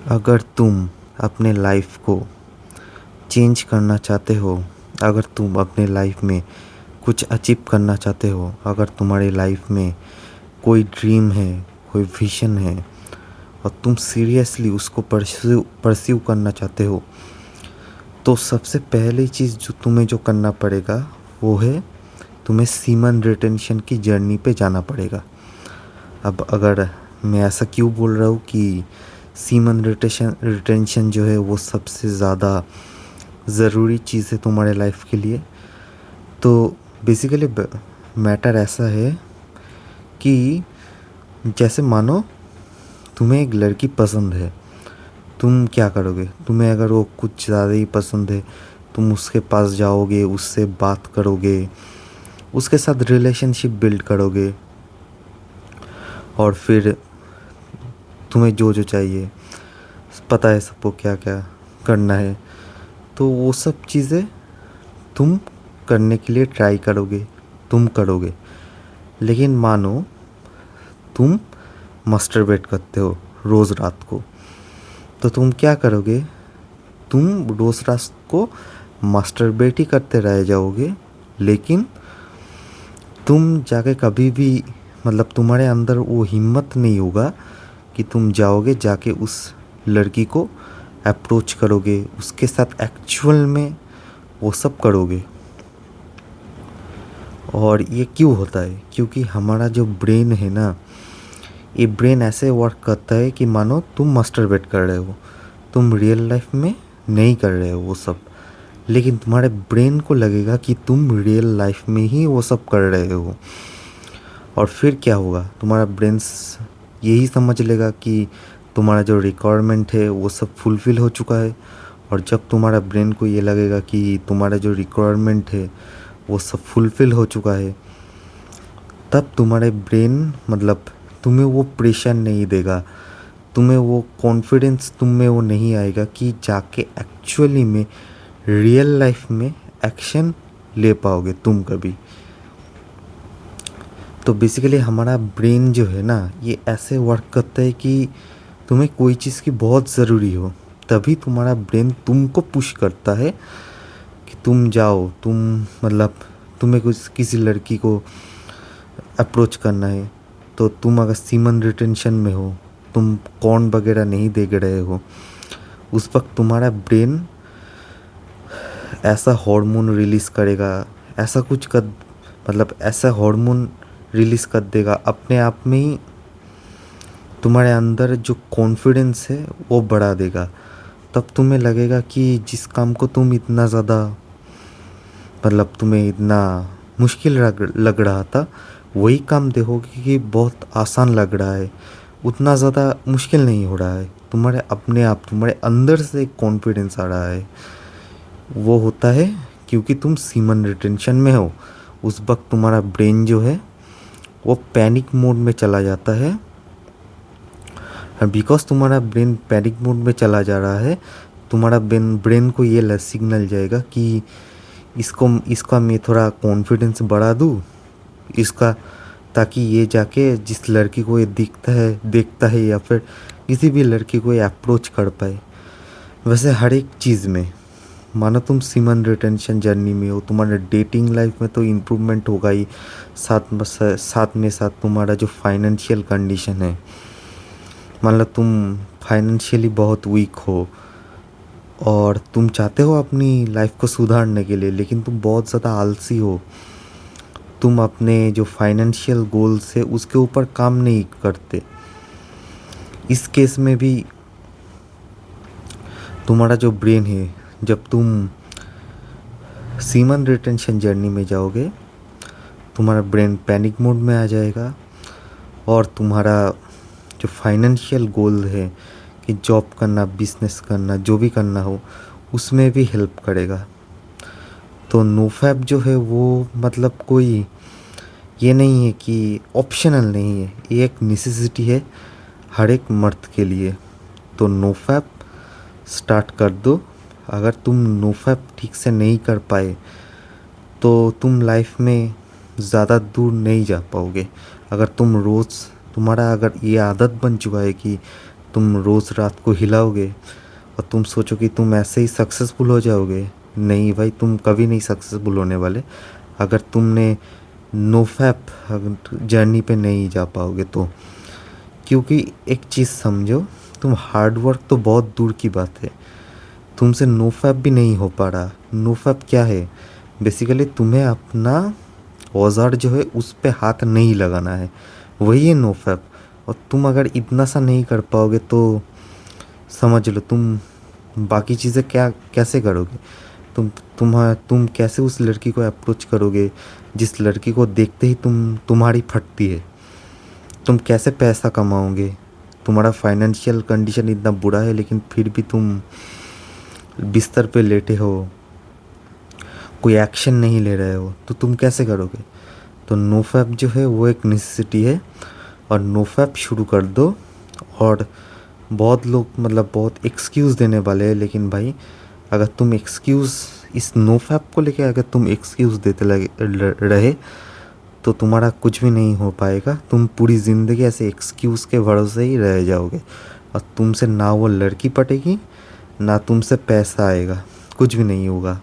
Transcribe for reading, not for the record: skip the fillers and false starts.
अगर तुम अपने लाइफ को चेंज करना चाहते हो, अगर तुम अपने लाइफ में कुछ अचीव करना चाहते हो, अगर तुम्हारी लाइफ में कोई ड्रीम है, कोई विज़न है और तुम सीरियसली उसको परस्यू करना चाहते हो, तो सबसे पहली चीज़ जो तुम्हें करना पड़ेगा वो है तुम्हें सीमन रिटेंशन की जर्नी पे जाना पड़ेगा। अब अगर मैं ऐसा क्यों बोल रहा हूँ कि सीमन रिटेंशन जो है वो सबसे ज़्यादा ज़रूरी चीज़ है तुम्हारे लाइफ के लिए, तो बेसिकली मैटर ऐसा है कि जैसे मानो तुम्हें एक लड़की पसंद है, तुम क्या करोगे? तुम्हें अगर वो कुछ ज़्यादा ही पसंद है, तुम उसके पास जाओगे, उससे बात करोगे, उसके साथ रिलेशनशिप बिल्ड करोगे और फिर तुम्हें जो जो चाहिए पता है सबको क्या क्या करना है, तो वो सब चीज़ें तुम करने के लिए ट्राई करोगे, तुम करोगे। लेकिन मानो तुम मस्टरबेट करते हो रोज़ रात को, तो तुम क्या करोगे? तुम रोज़ रात को मस्टरबेट ही करते रह जाओगे, लेकिन तुम जाके कभी भी तुम्हारे अंदर वो हिम्मत नहीं होगा कि तुम जाओगे, जाके उस लड़की को अप्रोच करोगे, उसके साथ एक्चुअल में वो सब करोगे। और ये क्यों होता है? क्योंकि हमारा जो ब्रेन है ना, ये ब्रेन ऐसे वर्क करता है कि मानो तुम मस्टरबेट कर रहे हो, तुम रियल लाइफ में नहीं कर रहे हो वो सब, लेकिन तुम्हारे ब्रेन को लगेगा कि तुम रियल लाइफ में ही वो सब कर रहे हो। और फिर क्या होगा? तुम्हारा ब्रेन यही समझ लेगा कि तुम्हारा जो रिक्वायरमेंट है वो सब फुलफ़िल हो चुका है। और जब तुम्हारा ब्रेन को ये लगेगा कि तुम्हारा जो रिक्वायरमेंट है वो सब फुलफ़िल हो चुका है, तब तुम्हारे ब्रेन तुम्हें वो प्रेशर नहीं देगा, तुम्हें वो कॉन्फिडेंस तुम में वो नहीं आएगा कि जाके एक्चुअली में रियल लाइफ में एक्शन ले पाओगे तुम कभी। तो बेसिकली हमारा ब्रेन जो है ना, ये ऐसे वर्क करता है कि तुम्हें कोई चीज़ की बहुत ज़रूरी हो, तभी तुम्हारा ब्रेन तुमको पुश करता है कि तुम जाओ, तुम्हें कुछ किसी लड़की को अप्रोच करना है, तो तुम अगर सीमन रिटेंशन में हो, तुम कॉर्न वगैरह नहीं देख रहे हो, उस वक्त तुम्हारा ब्रेन ऐसा हार्मोन रिलीज़ करेगा, ऐसा कुछ कर ऐसा हार्मोन रिलीज़ कर देगा अपने आप में ही, तुम्हारे अंदर जो कॉन्फिडेंस है वो बढ़ा देगा। तब तुम्हें लगेगा कि जिस काम को तुम इतना ज़्यादा तुम्हें इतना मुश्किल लग रहा था, वही काम देखोगे कि बहुत आसान लग रहा है, उतना ज़्यादा मुश्किल नहीं हो रहा है। तुम्हारे अपने आप तुम्हारे अंदर से एक कॉन्फिडेंस आ रहा है। वो होता है क्योंकि तुम सीमन रिटेंशन में हो। उस वक्त तुम्हारा ब्रेन जो है वो पैनिक मोड में चला जाता है। बिकॉज तुम्हारा ब्रेन पैनिक मोड में चला जा रहा है, तुम्हारा ब्रेन को ये सिग्नल जाएगा कि इसका मैं थोड़ा कॉन्फिडेंस बढ़ा दूँ इसका, ताकि ये जाके जिस लड़की को ये देखता है या फिर किसी भी लड़की को ये अप्रोच कर पाए। वैसे हर एक चीज़ में मानो तुम सीमन रिटेंशन जर्नी में हो, तुम्हारे डेटिंग लाइफ में तो इम्प्रूवमेंट होगा ही, साथ में तुम्हारा जो फाइनेंशियल कंडीशन है, तुम फाइनेंशियली बहुत वीक हो और तुम चाहते हो अपनी लाइफ को सुधारने के लिए, लेकिन तुम बहुत ज़्यादा आलसी हो, तुम अपने जो फाइनेंशियल गोल्स है उसके ऊपर काम नहीं करते। इस केस में भी तुम्हारा जो ब्रेन है, जब तुम सीमन रिटेंशन जर्नी में जाओगे, तुम्हारा ब्रेन पैनिक मोड में आ जाएगा और तुम्हारा जो फाइनेंशियल गोल है कि जॉब करना, बिजनेस करना, जो भी करना हो, उसमें भी हेल्प करेगा। तो नोफैप जो है वो कोई ये नहीं है कि ऑप्शनल नहीं है, ये एक नेसेसिटी है हर एक मर्द के लिए। तो नोफैप स्टार्ट कर दो। अगर तुम नोफैप ठीक से नहीं कर पाए तो तुम लाइफ में ज़्यादा दूर नहीं जा पाओगे। अगर तुम रोज़ तुम्हारा अगर ये आदत बन चुका है कि तुम रोज़ रात को हिलाओगे और तुम सोचो कि तुम ऐसे ही सक्सेसफुल हो जाओगे। नहीं भाई, तुम कभी नहीं सक्सेसफुल होने वाले अगर तुमने नोफैप जर्नी पे नहीं जा पाओगे तो। क्योंकि एक चीज़ समझो, तुम हार्ड वर्क तो बहुत दूर की बात है, तुमसे नोफैप भी नहीं हो पा रहा। नोफैप क्या है? बेसिकली तुम्हें अपना औजार जो है उस पे हाथ नहीं लगाना है, वही है नोफैप। और तुम अगर इतना सा नहीं कर पाओगे तो समझ लो तुम बाकी चीज़ें क्या कैसे करोगे। तुम कैसे उस लड़की को अप्रोच करोगे जिस लड़की को देखते ही तुम्हारी फटती है। तुम कैसे पैसा कमाओगे? तुम्हारा फाइनेंशियल कंडीशन इतना बुरा है लेकिन फिर भी तुम बिस्तर पे लेटे हो, कोई एक्शन नहीं ले रहे हो, तो तुम कैसे करोगे? तो नोफैप जो है वो एक नेसेसिटी है, और नोफैप शुरू कर दो। और बहुत लोग मतलब बहुत एक्सक्यूज़ देने वाले हैं, लेकिन भाई अगर तुम एक्सक्यूज़ इस नोफैप को लेके अगर तुम एक्सक्यूज़ देते लगे रहे तो तुम्हारा कुछ भी नहीं हो पाएगा। तुम पूरी ज़िंदगी ऐसे एक्सक्यूज़ के भरोसे ही रह जाओगे, और तुमसे ना वो लड़की पटेगी ना तुमसे पैसा आएगा, कुछ भी नहीं होगा।